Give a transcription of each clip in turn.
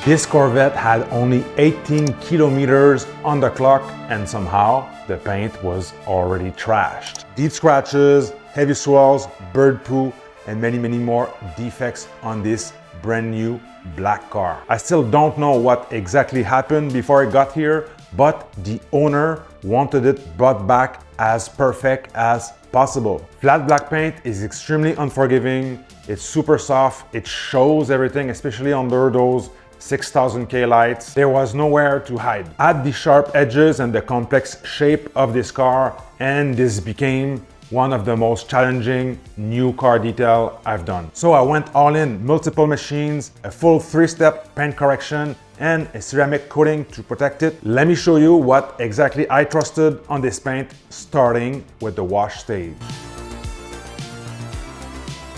This Corvette had only 18 kilometers on the clock and somehow the paint was already trashed. Deep scratches, heavy swells, bird poo, and many more defects on this brand new black car. I still don't know what exactly happened before it got here, but the owner wanted it brought back as perfect as possible. Flat black paint is extremely unforgiving. It's super soft. It shows everything, especially under those 6000K lights. There was nowhere to hide. Add the sharp edges and the complex shape of this car, and this became one of the most challenging new car detail I've done. So I went all in, multiple machines, a full 3-step paint correction, and a ceramic coating to protect it. Let me show you what exactly I trusted on this paint, starting with the wash stage.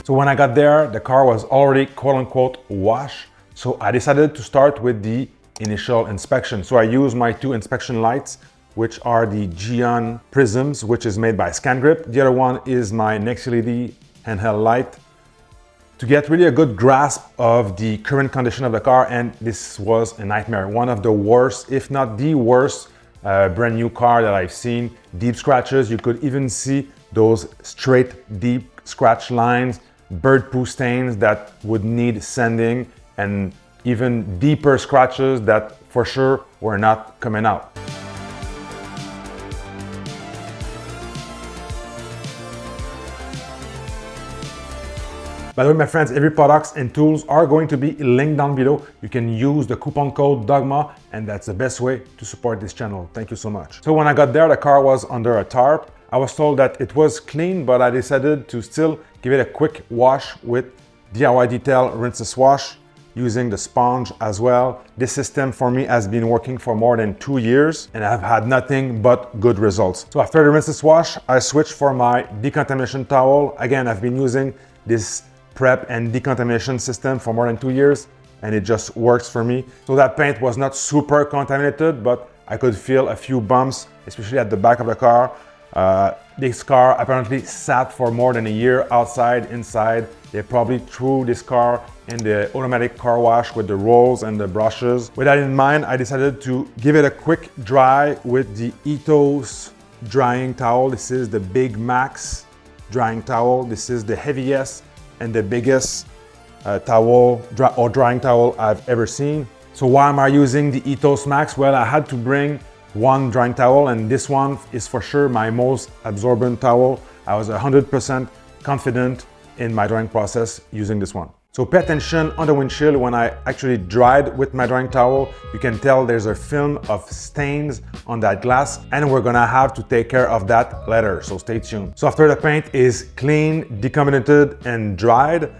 So when I got there, the car was already quote-unquote wash. So I decided to start with the initial inspection. So I used my 2 inspection lights, which are the Geon prisms, which is made by ScanGrip. The other one is my Next LED handheld light, to get really a good grasp of the current condition of the car. And this was a nightmare. One of the worst, if not the worst, brand new car that I've seen. Deep scratches, you could even see those straight deep scratch lines, bird poo stains that would need sanding, and even deeper scratches that for sure were not coming out. By the way, my friends, every products and tools are going to be linked down below. You can use the coupon code Dogma, and that's the best way to support this channel. Thank you so much. So when I got there, the car was under a tarp. I was told that it was clean, but I decided to still give it a quick wash with DIY Detail Rinseless Wash, using the sponge as well. This system for me has been working for more than 2 years, and I've had nothing but good results. So after the rinseless wash, I switched for my decontamination towel. Again, I've been using this prep and decontamination system for more than 2 years, and it just works for me. So that paint was not super contaminated, but I could feel a few bumps, especially at the back of the car. This car apparently sat for more than a year outside, inside. They probably threw this car in the automatic car wash with the rolls and the brushes. With that in mind, I decided to give it a quick dry with the Ethos drying towel. This is the Big Max drying towel. This is the heaviest and the biggest drying towel I've ever seen. So why am I using the Ethos Max? Well, I had to bring one drying towel, and this one is for sure my most absorbent towel. I was 100% confident in my drying process using this one. So pay attention on the windshield. When I actually dried with my drying towel, you can tell there's a film of stains on that glass, and we're gonna have to take care of that later, so stay tuned. So after the paint is clean, decontaminated, and dried,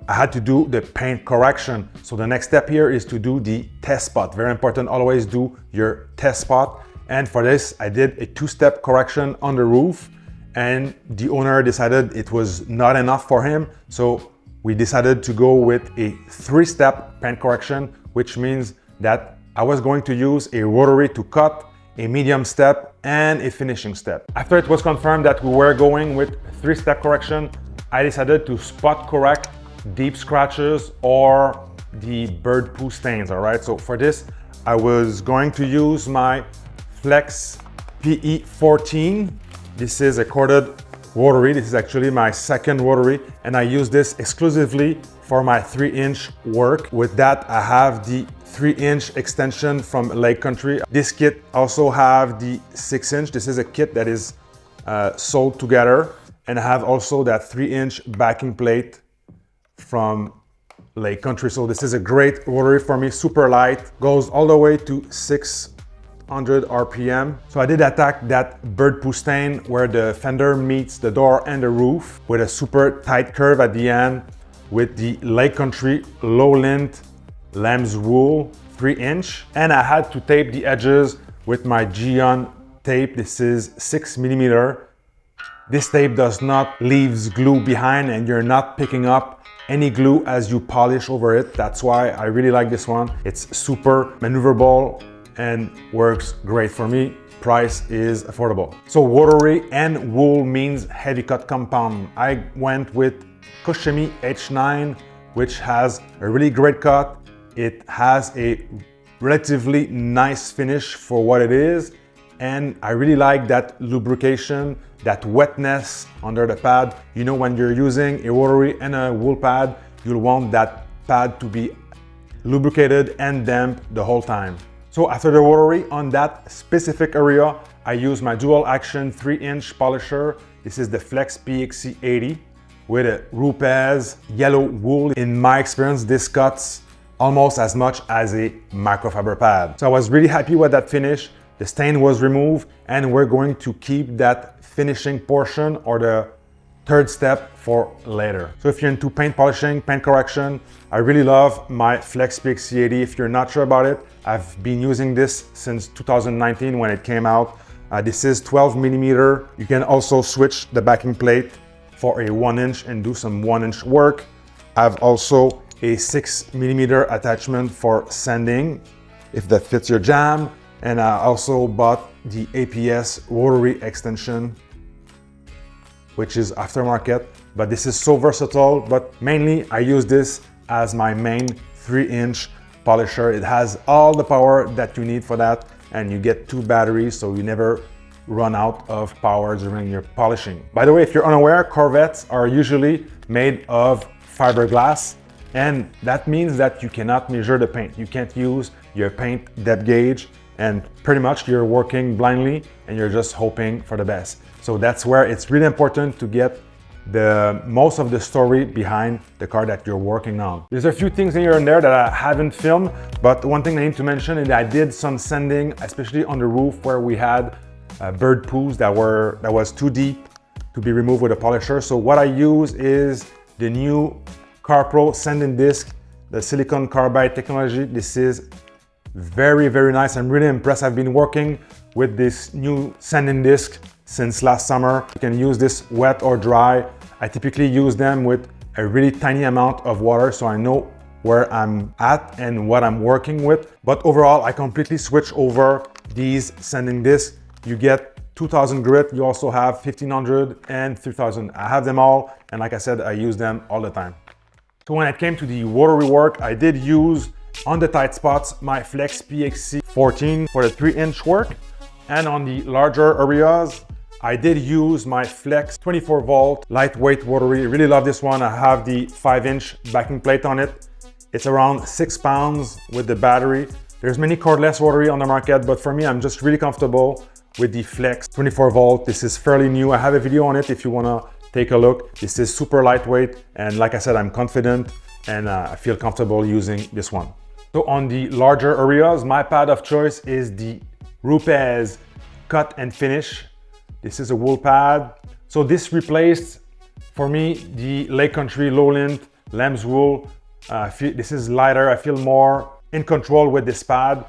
I had to do the paint correction. So the next step here is to do the test spot. Very important, always do your test spot. And for this, I did a 2-step correction on the roof, and the owner decided it was not enough for him. So we decided to go with a 3-step paint correction, which means that I was going to use a rotary to cut, a medium step, and a finishing step. After it was confirmed that we were going with 3-step correction, I decided to spot correct deep scratches or the bird poo stains, all right? So for this, I was going to use my Flex PE14. This is a corded rotary. This is actually my second rotary, and I use this exclusively for my 3-inch work. With that, I have the 3-inch extension from Lake Country. This kit also have the 6-inch. This is a kit that is sold together, and I have also that 3-inch backing plate from Lake Country. So this is a great rotary for me, super light, goes all the way to 600 RPM. So I did attack that bird poo stain where the fender meets the door and the roof with a super tight curve at the end with the Lake Country low lint lamb's wool 3-inch. And I had to tape the edges with my Geon tape. This is 6mm. This tape does not leave glue behind, and you're not picking up any glue as you polish over it. That's why I really like this one. It's super maneuverable and works great for me. Price is affordable. So rotary and wool means heavy cut compound. I went with Koshimi H9, which has a really great cut, It has a relatively nice finish for what it is, and I really like that lubrication, that wetness under the pad. You know, when you're using a rotary and a wool pad, you'll want that pad to be lubricated and damp the whole time. So after the rotary on that specific area, I use my dual action 3-inch polisher. This is the Flex PXC 80 with a Rupes yellow wool. In my experience, this cuts almost as much as a microfiber pad. So I was really happy with that finish. The stain was removed, and we're going to keep that finishing portion, or the third step, for later. So if you're into paint polishing, paint correction, I really love my Flex PXC 80. If you're not sure about it, I've been using this since 2019 when it came out. This is 12 millimeter. You can also switch the backing plate for a 1-inch and do some 1-inch work. I've also a 6 millimeter attachment for sanding, if that fits your jam. And I also bought the APS rotary extension, which is aftermarket, but this is so versatile. But mainly I use this as my main 3-inch polisher. It has all the power that you need for that, and you get 2 batteries, so you never run out of power during your polishing. By the way, if you're unaware, Corvettes are usually made of fiberglass, and that means that you cannot measure the paint. You can't use your paint depth gauge, and pretty much you're working blindly and you're just hoping for the best. So that's where it's really important to get the most of the story behind the car that you're working on. There's a few things here and there that I haven't filmed, but one thing I need to mention is that I did some sanding, especially on the roof where we had bird poos that was too deep to be removed with a polisher. So what I use is the new CarPro sanding disc, the silicon carbide technology. This is very, very nice. I'm really impressed. I've been working with this new sanding disc since last summer. You can use this wet or dry. I typically use them with a really tiny amount of water, so I know where I'm at and what I'm working with. But overall, I completely switch over these sanding discs. You get 2000 grit, you also have 1500 and 3000. I have them all, and like I said, I use them all the time. So when it came to the rotary work, I did use, on the tight spots, my Flex PXC 14 for the 3-inch work. And on the larger areas, I did use my Flex 24 volt lightweight rotary. I really love this one. I have the 5-inch backing plate on it. It's around 6 pounds with the battery. There's many cordless rotary on the market, but for me, I'm just really comfortable with the Flex 24 volt. This is fairly new. I have a video on it if you wanna take a look. This is super lightweight, and like I said, I'm confident and I feel comfortable using this one. So on the larger areas, my pad of choice is the Rupes Cut and Finish. This is a wool pad. So this replaced, for me, the Lake Country Lowland Lamb's Wool. This is lighter. I feel more in control with this pad.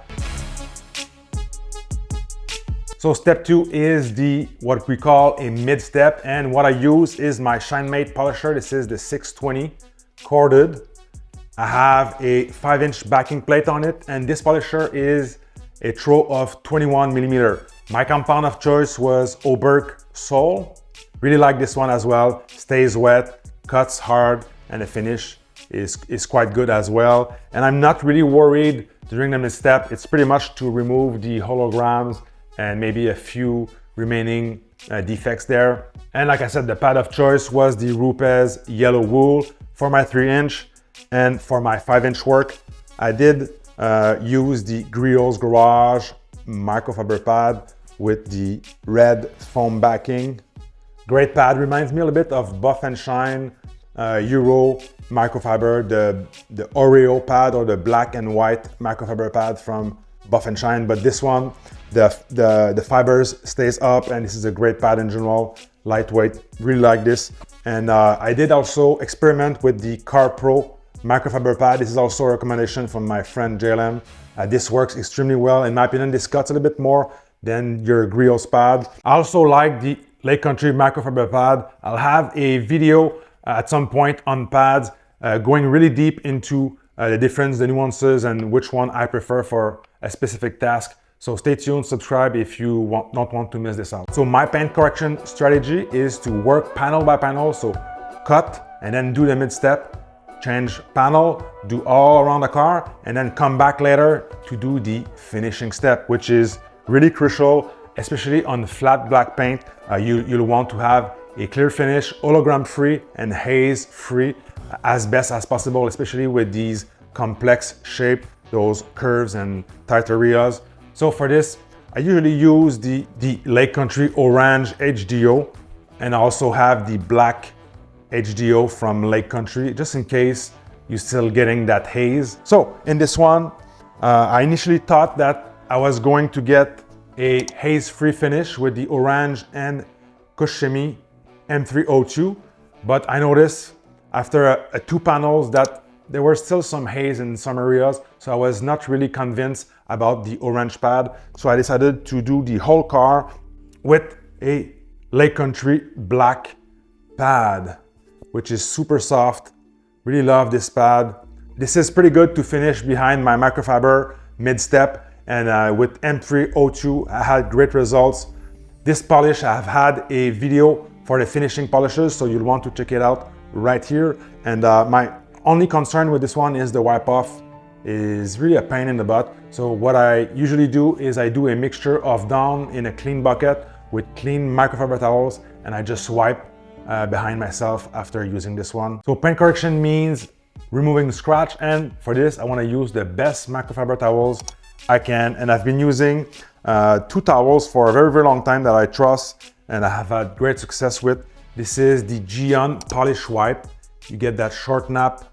So step 2 is what we call a mid step, and what I use is my ShineMate polisher. This is the 620 corded. I have a 5-inch backing plate on it, and this polisher is a throw of 21 millimeter. My compound of choice was Oberk Soul. Really like this one as well. Stays wet, cuts hard, and the finish is quite good as well. And I'm not really worried during the mid step. It's pretty much to remove the holograms and maybe a few remaining defects there. And like I said, the pad of choice was the Rupes yellow wool for my 3-inch, and for my 5-inch work, I did use the Griot's Garage microfiber pad with the red foam backing. Great pad, reminds me a little bit of Buff and Shine Euro microfiber, the Oreo pad or the black and white microfiber pad from Buff and Shine, but this one, the fibers stays up, and this is a great pad in general, lightweight, really like this. And I did also experiment with the CarPro microfiber pad. This is also a recommendation from my friend JLM. This works extremely well. In my opinion, this cuts a little bit more than your Griot's pad. I also like the Lake Country microfiber pad. I'll have a video at some point on pads going really deep into the difference, the nuances, and which one I prefer for a specific task. So stay tuned, subscribe if you don't want to miss this out. So my paint correction strategy is to work panel by panel. So cut and then do the mid step, change panel, do all around the car, and then come back later to do the finishing step, which is really crucial, especially on flat black paint. You'll want to have a clear finish, hologram free and haze free as best as possible, especially with these complex shape, those curves and tight areas. So for this, I usually use the Lake Country Orange HDO, and I also have the black HDO from Lake Country, just in case you're still getting that haze. So in this one, I initially thought that I was going to get a haze-free finish with the orange and Kushimi M302, but I noticed after two panels that there were still some haze in some areas, so I was not really convinced about the orange pad. So I decided to do the whole car with a Lake Country black pad, which is super soft. Really love this pad. This is pretty good to finish behind my microfiber mid-step, and with M302 I had great results. This polish, I've had a video for the finishing polishes, so you'll want to check it out right here. And my only concern with this one is the wipe off is really a pain in the butt. So what I usually do is I do a mixture of down in a clean bucket with clean microfiber towels, and I just wipe behind myself after using this one. So paint correction means removing scratch, and for this I want to use the best microfiber towels I can, and I've been using two towels for a very long time that I trust and I have had great success with. This is the Gion Polish Wipe. You get that short nap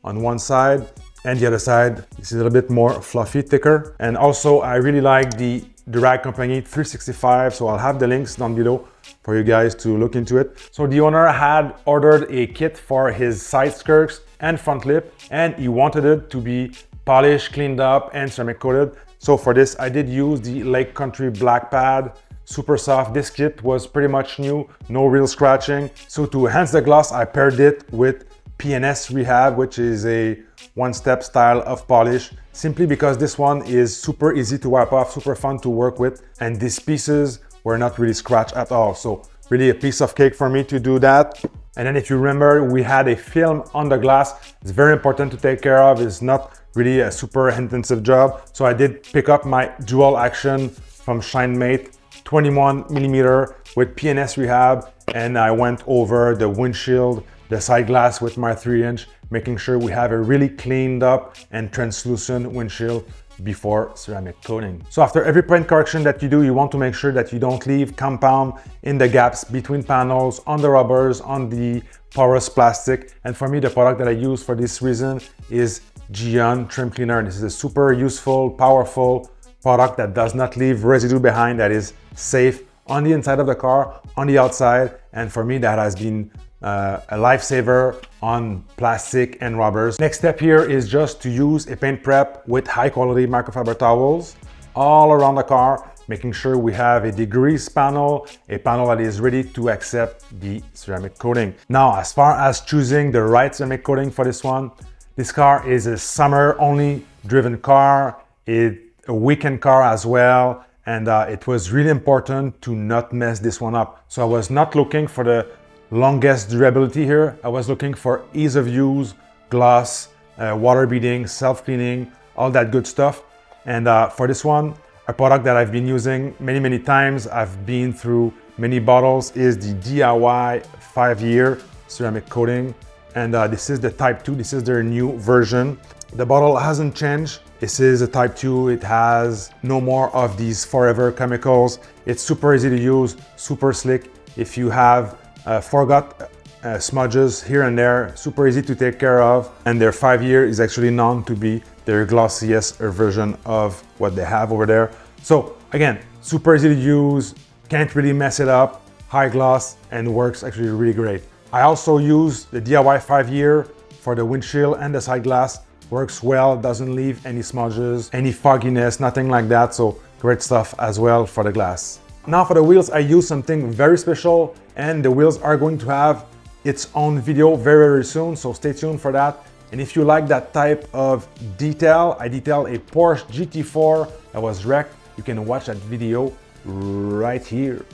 on one side, and the other side is a little bit more fluffy, thicker. And also I really like the Drag Company 365, so I'll have the links down below for you guys to look into it. So the owner had ordered a kit for his side skirts and front lip, and he wanted it to be polished, cleaned up, and ceramic coated. So for this, I did use the Lake Country black pad, super soft. This kit was pretty much new, no real scratching. So to enhance the gloss, I paired it with PNS Rehab, which is a one-step style of polish, simply because this one is super easy to wipe off, super fun to work with, and these pieces were not really scratched at all. So really a piece of cake for me to do that. And then if you remember, we had a film on the glass. It's very important to take care of. It's not really a super intensive job. So I did pick up my dual action from ShineMate 21mm with PNS Rehab, and I went over the windshield, the side glass with my 3-inch, making sure we have a really cleaned up and translucent windshield before ceramic coating. So after every paint correction that you do, you want to make sure that you don't leave compound in the gaps between panels, on the rubbers, on the porous plastic. And for me, the product that I use for this reason is Gion Trim Cleaner. This is a super useful, powerful product that does not leave residue behind, that is safe on the inside of the car, on the outside. And for me, that has been a lifesaver on plastic and rubbers. Next step here is just to use a paint prep with high quality microfiber towels all around the car, making sure we have a degrease panel, a panel that is ready to accept the ceramic coating. Now, as far as choosing the right ceramic coating for this one, this car is a summer only driven car, a weekend car as well, and it was really important to not mess this one up. So I was not looking for the longest durability here. I was looking for ease of use, gloss, water beading, self-cleaning, all that good stuff. And for this one, a product that I've been using many times, I've been through many bottles, is the DIY 5-year ceramic coating. And this is the Type 2, this is their new version. The bottle hasn't changed. This is a Type 2, it has no more of these forever chemicals. It's super easy to use, super slick. If you have forgot smudges here and there, super easy to take care of. And their 5-year is actually known to be their glossiest version of what they have over there. So again, super easy to use, can't really mess it up, high gloss, and works actually really great. I also use the DIY 5-year for the windshield and the side glass. Works well, doesn't leave any smudges, any fogginess, nothing like that. So great stuff as well for the glass. Now for the wheels, I use something very special, and the wheels are going to have its own video very soon, so stay tuned for that. And if you like that type of detail, I detailed a Porsche GT4 that was wrecked. You can watch that video right here.